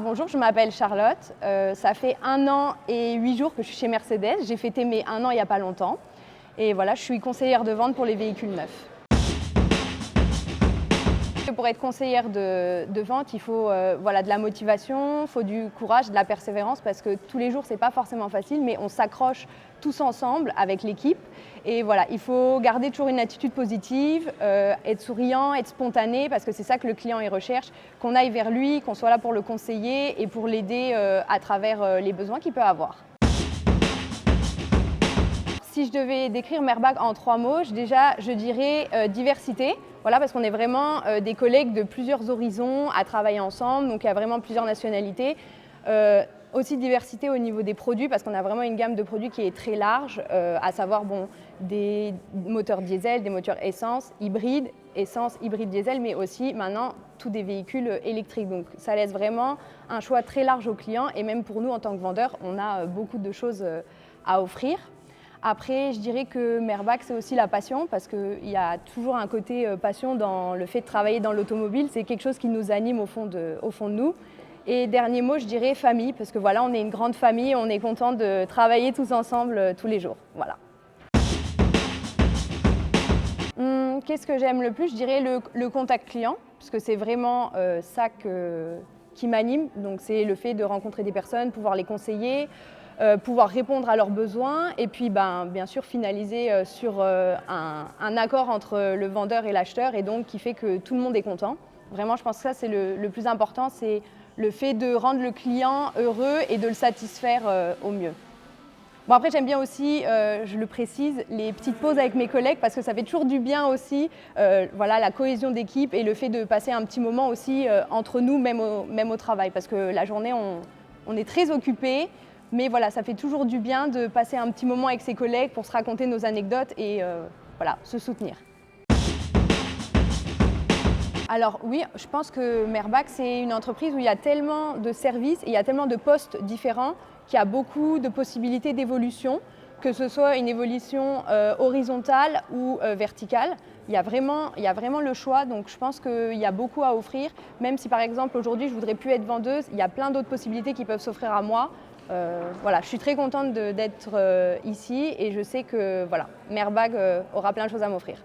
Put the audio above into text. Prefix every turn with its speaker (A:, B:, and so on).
A: Bonjour, je m'appelle Charlotte. Ça fait 1 an et 8 jours que je suis chez Mercedes. J'ai fêté mes 1 an il n'y a pas longtemps. Et voilà, je suis conseillère de vente pour les véhicules neufs. Pour être conseillère de vente, il faut de la motivation, il faut du courage, de la persévérance, parce que tous les jours, ce n'est pas forcément facile, mais on s'accroche tous ensemble avec l'équipe. Et voilà, il faut garder toujours une attitude positive, être souriant, être spontané, parce que c'est ça que le client il recherche, qu'on aille vers lui, qu'on soit là pour le conseiller et pour l'aider à travers les besoins qu'il peut avoir. Si je devais décrire Merbach en 3 mots, je dirais diversité. Voilà, parce qu'on est vraiment des collègues de plusieurs horizons à travailler ensemble, donc il y a vraiment plusieurs nationalités. Aussi diversité au niveau des produits, parce qu'on a vraiment une gamme de produits qui est très large, à savoir des moteurs diesel, des moteurs essence, hybride, diesel, mais aussi maintenant tous des véhicules électriques. Donc ça laisse vraiment un choix très large aux clients, et même pour nous en tant que vendeurs, on a beaucoup de choses à offrir. Après, je dirais que Merbach, c'est aussi la passion, parce qu'il y a toujours un côté passion dans le fait de travailler dans l'automobile. C'est quelque chose qui nous anime au fond de nous. Et dernier mot, je dirais famille, parce que voilà, on est une grande famille, on est content de travailler tous ensemble tous les jours. Voilà. Qu'est-ce que j'aime le plus? Je dirais le contact client, parce que c'est vraiment ça qui m'anime. Donc c'est le fait de rencontrer des personnes, pouvoir les conseiller, pouvoir répondre à leurs besoins, et puis bien sûr finaliser sur un accord entre le vendeur et l'acheteur, et donc qui fait que tout le monde est content. Vraiment, je pense que ça c'est le plus important, c'est le fait de rendre le client heureux et de le satisfaire au mieux. Bon, après, j'aime bien aussi, je le précise, les petites pauses avec mes collègues, parce que ça fait toujours du bien aussi, la cohésion d'équipe et le fait de passer un petit moment aussi entre nous, même au travail, parce que la journée, on est très occupés, mais voilà, ça fait toujours du bien de passer un petit moment avec ses collègues pour se raconter nos anecdotes et se soutenir. Alors oui, je pense que Merbach, c'est une entreprise où il y a tellement de services et il y a tellement de postes différents qu'il y a beaucoup de possibilités d'évolution, que ce soit une évolution horizontale ou verticale. Il y a vraiment le choix, donc je pense qu'il y a beaucoup à offrir. Même si par exemple aujourd'hui je ne voudrais plus être vendeuse, il y a plein d'autres possibilités qui peuvent s'offrir à moi. Je suis très contente d'être ici, et je sais que Merbach aura plein de choses à m'offrir.